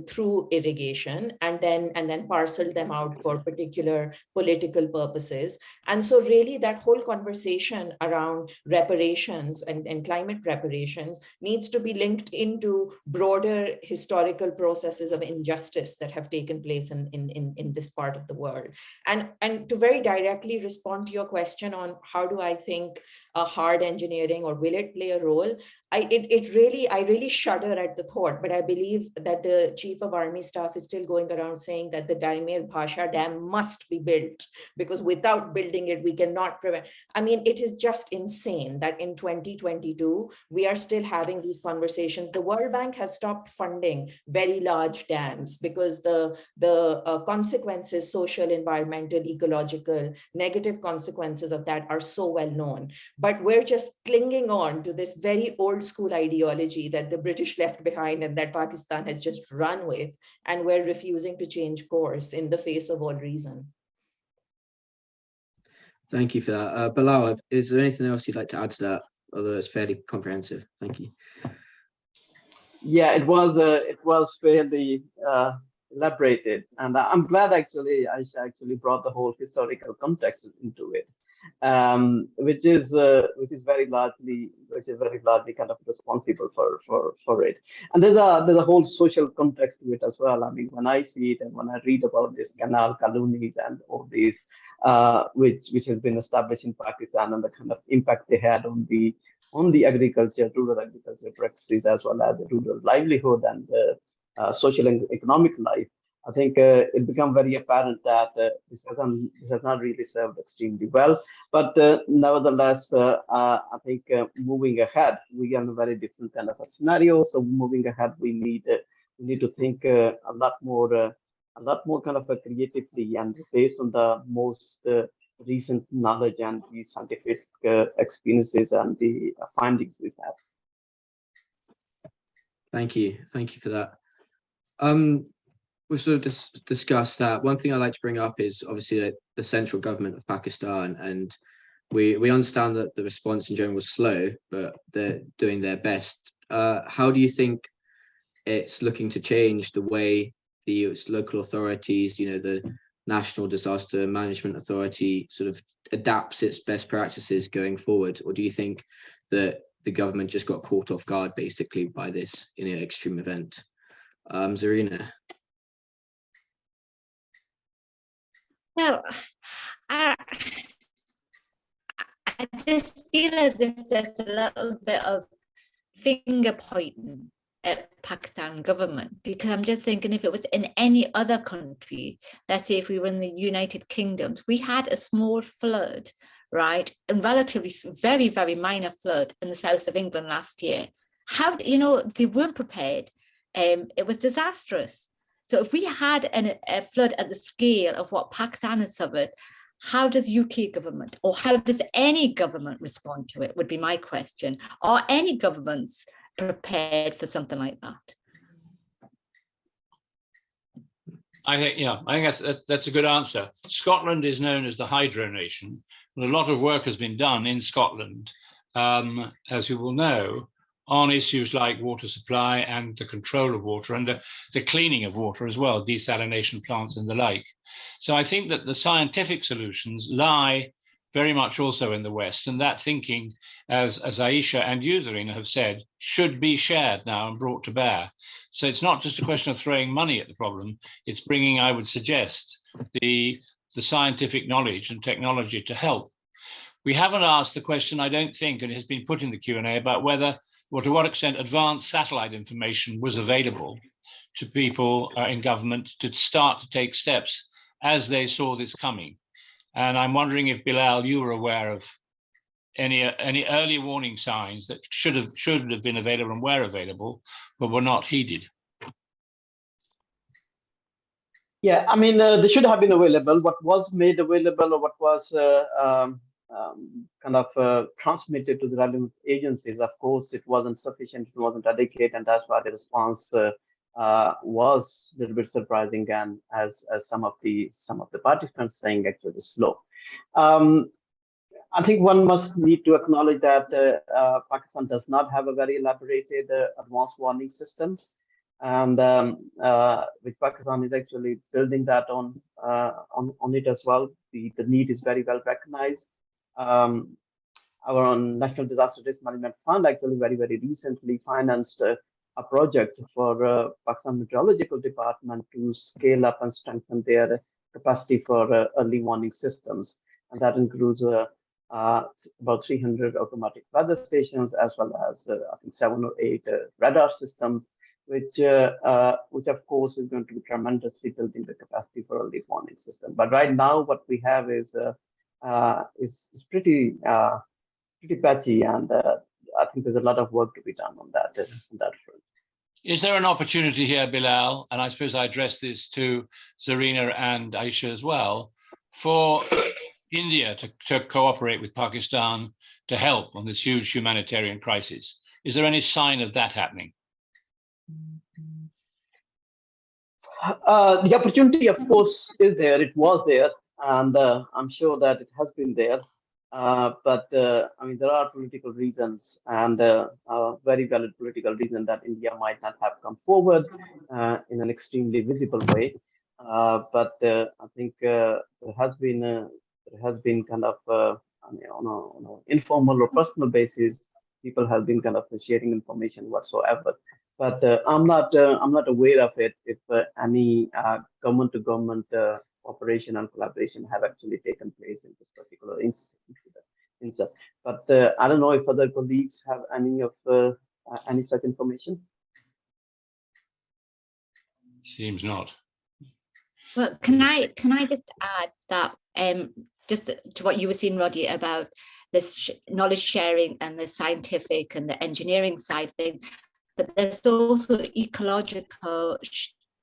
Speaker 5: through irrigation and then parceled them out for particular political purposes. And so really that whole conversation around reparations and climate reparations needs to be linked into broader historical processes of injustice that have taken place in this part of the world. And to very directly respond to your question on how do I think hard engineering, or will it play a role? I really shudder at the thought, but I believe that the Chief of Army Staff is still going around saying that the Daimir Bhasha Dam must be built, because without building it, we cannot prevent. I mean, it is just insane that in 2022, we are still having these conversations. The World Bank has stopped funding very large dams because the consequences, social, environmental, ecological, negative consequences of that are so well known. But we're just clinging on to this very old school ideology that the British left behind and that Pakistan has just run with, and we're refusing to change course in the face of all reason.
Speaker 1: Thank you for that. Bilal, is there anything else you'd like to add to that, although it's fairly comprehensive? Thank you.
Speaker 3: Yeah, it was fairly elaborated, and I'm glad actually Aisha actually brought the whole historical context into it, which is very largely kind of responsible for it. And there's a whole social context to it as well. I mean, when I see it and when I read about this canal colonies and all these, which has been established in Pakistan, and the kind of impact they had on the agriculture, rural agriculture practices, as well as the rural livelihood and social and economic life, I think it became very apparent that this has not really served extremely well. But nevertheless, I think moving ahead, we are in a very different kind of a scenario. So moving ahead, we need to think a lot more kind of creatively, and based on the most recent knowledge and the scientific experiences and the findings we've had.
Speaker 1: Thank you for that. We've sort of just discussed that. One thing I'd like to bring up is obviously the central government of Pakistan, and we understand that the response in general was slow, but they're doing their best. How do you think it's looking to change the way the local authorities, the National Disaster Management Authority, sort of adapts its best practices going forward? Or do you think that the government just got caught off guard basically by this extreme event? Zarina.
Speaker 4: Well, I just feel as if there's a little bit of finger pointing at Pakistan government, because I'm just thinking, if it was in any other country, let's say if we were in the United Kingdom, we had a small flood, right, and relatively very, very minor flood in the south of England last year. How, they weren't prepared. It was disastrous. So if we had a flood at the scale of what Pakistan has suffered, how does UK government, or how does any government respond to it, would be my question. Are any governments prepared for something like that?
Speaker 2: I think that's a good answer. Scotland is known as the hydro nation. A lot of work has been done in Scotland, as you will know, on issues like water supply and the control of water and the cleaning of water as well, desalination plants and the like. So I think that the scientific solutions lie very much also in the West, and that thinking, as Aisha and you, Zarina, have said, should be shared now and brought to bear. So it's not just a question of throwing money at the problem, it's bringing, I would suggest, the scientific knowledge and technology to help. We haven't asked the question, I don't think, and it has been put in the Q&A, about whether, or to what extent, advanced satellite information was available to people in government to start to take steps as they saw this coming. And I'm wondering if, Bilal, you were aware of any early warning signs that should have been available and were available, but were not heeded.
Speaker 3: Yeah, I mean, they should have been available. What was made available, or what was transmitted to the relevant agencies, of course, it wasn't sufficient, it wasn't adequate, and that's why the response was a little bit surprising, and as some of the participants saying, actually slow. I think one must need to acknowledge that Pakistan does not have a very elaborated advanced warning systems, and which Pakistan is actually building that on it as well. The need is very well recognized. Our National Disaster Risk Management Fund actually very recently financed a project for Pakistan Meteorological Department to scale up and strengthen their capacity for early warning systems, and that includes about 300 automatic weather stations, as well as I think 7 or 8 radar systems, which of course is going to be tremendously building the capacity for early warning system. But right now, what we have is pretty patchy, and I think there's a lot of work to be done on that front.
Speaker 2: Is there an opportunity here, Bilal, and I suppose I address this to Zarina and Aisha as well, for India to cooperate with Pakistan to help on this huge humanitarian crisis? Is there any sign of that happening?
Speaker 3: The opportunity, of course, is there. It was there, and I'm sure that it has been there. But I mean, there are political reasons, and very valid political reason that India might not have come forward in an extremely visible way. But I think there has been kind of I mean, on an informal or personal basis, people have been kind of sharing information whatsoever. But I'm not aware of it if any government to government cooperation and collaboration have actually taken place in this particular instance. But I don't know if other colleagues have any such information.
Speaker 2: Seems not.
Speaker 4: Well, can I just add that just to what you were saying, Roddy, about this knowledge sharing and the scientific and the engineering side thing, but there's also ecological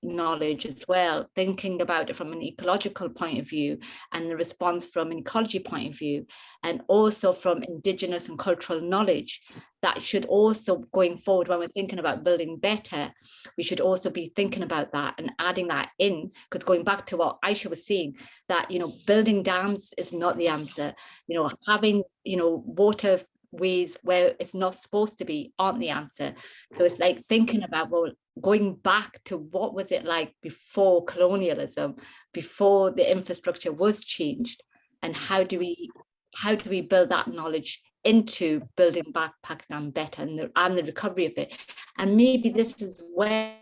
Speaker 4: knowledge as well, thinking about it from an ecological point of view and the response from an ecology point of view, and also from indigenous and cultural knowledge. That should also, going forward, when we're thinking about building better, we should also be thinking about that and adding that in, because going back to what Aisha was saying, that, you know, building dams is not the answer. You know, having, you know, water ways where it's not supposed to be aren't the answer. So it's like thinking about, well, going back to what was it like before colonialism, before the infrastructure was changed, and how do we build that knowledge into building back Pakistan better and the recovery of it. And maybe this is where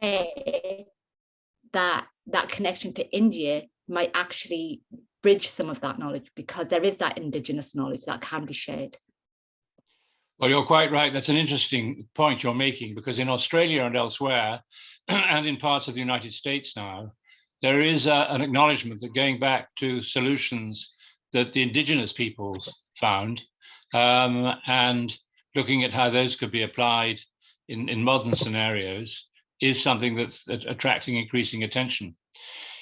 Speaker 4: that connection to India might actually bridge some of that knowledge, because there is that indigenous knowledge that can be shared.
Speaker 2: Well, you're quite right. That's an interesting point you're making, because in Australia and elsewhere, and in parts of the United States now, there is an acknowledgement that going back to solutions that the indigenous peoples found, and looking at how those could be applied in modern scenarios, is something that's attracting increasing attention.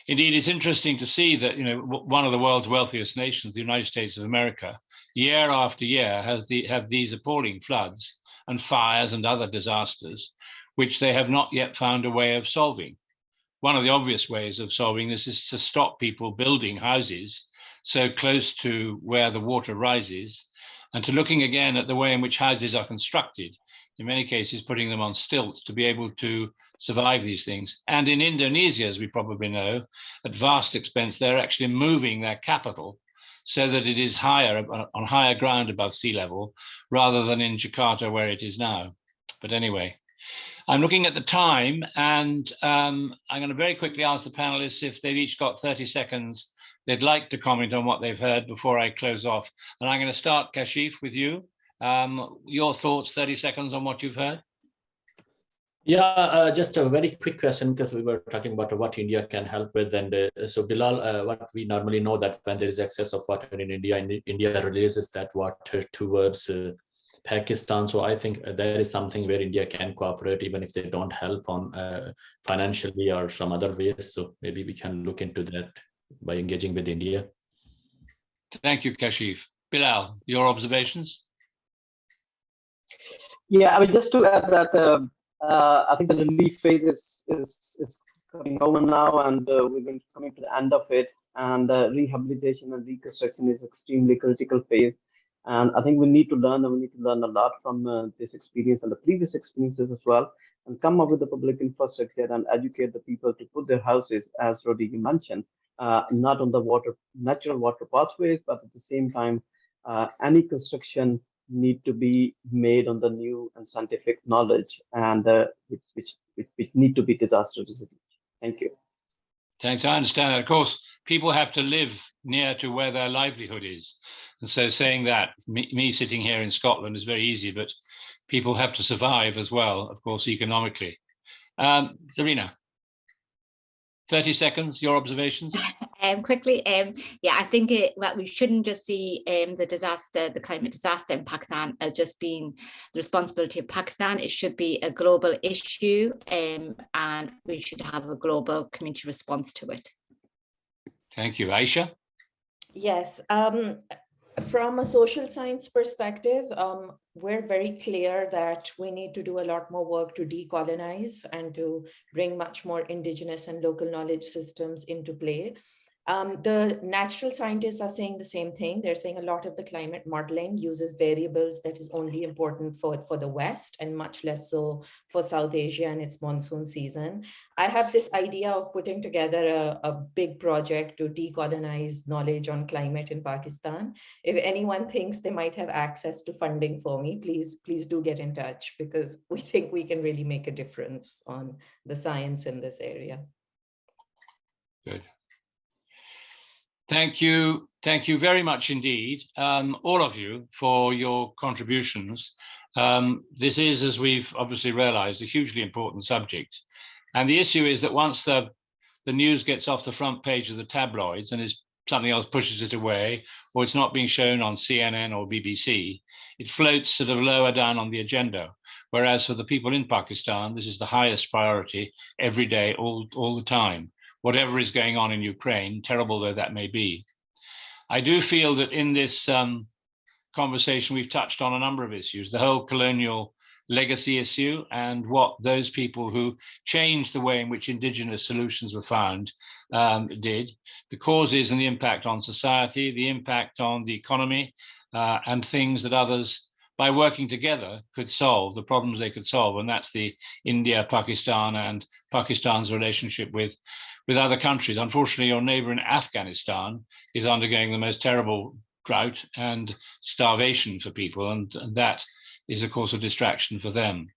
Speaker 2: Indeed, it's interesting to see that, you know, one of the world's wealthiest nations, the United States of America, year after year have these appalling floods and fires and other disasters, which they have not yet found a way of solving. One of the obvious ways of solving this is to stop people building houses so close to where the water rises, and to looking again at the way in which houses are constructed, in many cases putting them on stilts to be able to survive these things. And in Indonesia, as we probably know, at vast expense, they're actually moving their capital so that it is higher, on higher ground above sea level, rather than in Jakarta where it is now. But anyway, I'm looking at the time, and I'm going to very quickly ask the panelists if they've each got 30 seconds they'd like to comment on what they've heard before I close off. And I'm going to start, Kashif, with you. Your thoughts, 30 seconds on what you've heard.
Speaker 6: Yeah, just a very quick question, because we were talking about what India can help with. And so Bilal, what we normally know that when there is excess of water in India releases that water towards Pakistan. So I think there is something where India can cooperate, even if they don't help on financially or some other ways. So maybe we can look into that by engaging with India.
Speaker 2: Thank you, Kashif. Bilal, your observations?
Speaker 3: Yeah, I mean, just to add that I think the relief phase is coming over now, and we're going to coming to the end of it. And rehabilitation and reconstruction is extremely critical phase. And I think we need to learn, and we need to learn a lot from this experience and the previous experiences as well, and come up with the public infrastructure and educate the people to put their houses, as Roddy mentioned, not on the natural water pathways, but at the same time, any construction need to be made on the new and scientific knowledge, and which need to be disaster resilient. Thank you.
Speaker 2: Thanks, I understand that. Of course, people have to live near to where their livelihood is. And so saying that, me sitting here in Scotland is very easy, but people have to survive as well, of course, economically. Zarina, 30 seconds, your observations?
Speaker 4: Quickly, yeah, I think that we shouldn't just see the climate disaster in Pakistan as just being the responsibility of Pakistan. It should be a global issue, and we should have a global community response to it.
Speaker 2: Thank you. Aisha?
Speaker 5: Yes. From a social science perspective, we're very clear that we need to do a lot more work to decolonize and to bring much more indigenous and local knowledge systems into play. The natural scientists are saying the same thing. They're saying a lot of the climate modeling uses variables that is only important for the West and much less so for South Asia and its monsoon season. I have this idea of putting together a big project to decolonize knowledge on climate in Pakistan. If anyone thinks they might have access to funding for me, please do get in touch, because we think we can really make a difference on the science in this area.
Speaker 2: Good. Thank you. Thank you very much indeed, all of you, for your contributions. This is, as we've obviously realized, a hugely important subject. And the issue is that once the news gets off the front page of the tabloids and something else pushes it away, or it's not being shown on CNN or BBC, it floats sort of lower down on the agenda. Whereas for the people in Pakistan, this is the highest priority every day, all the time. Whatever is going on in Ukraine, terrible though that may be. I do feel that in this conversation, we've touched on a number of issues, the whole colonial legacy issue and what those people who changed the way in which indigenous solutions were found did, the causes and the impact on society, the impact on the economy, and things that others, by working together, could solve, the problems they could solve. And that's the India, Pakistan, and Pakistan's relationship with other countries. Unfortunately, your neighbor in Afghanistan is undergoing the most terrible drought and starvation for people, and that is, of course, a distraction for them.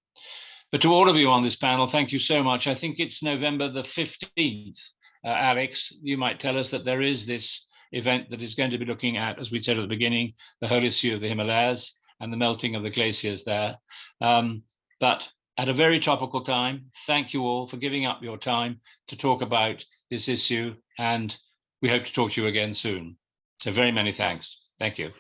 Speaker 2: But to all of you on this panel, thank you so much. I think it's November the 15th. Alex, you might tell us that there is this event that is going to be looking at, as we said at the beginning, the whole issue of the Himalayas and the melting of the glaciers there. But at a very topical time, thank you all for giving up your time to talk about this issue, and we hope to talk to you again soon. So very many thanks. Thank you.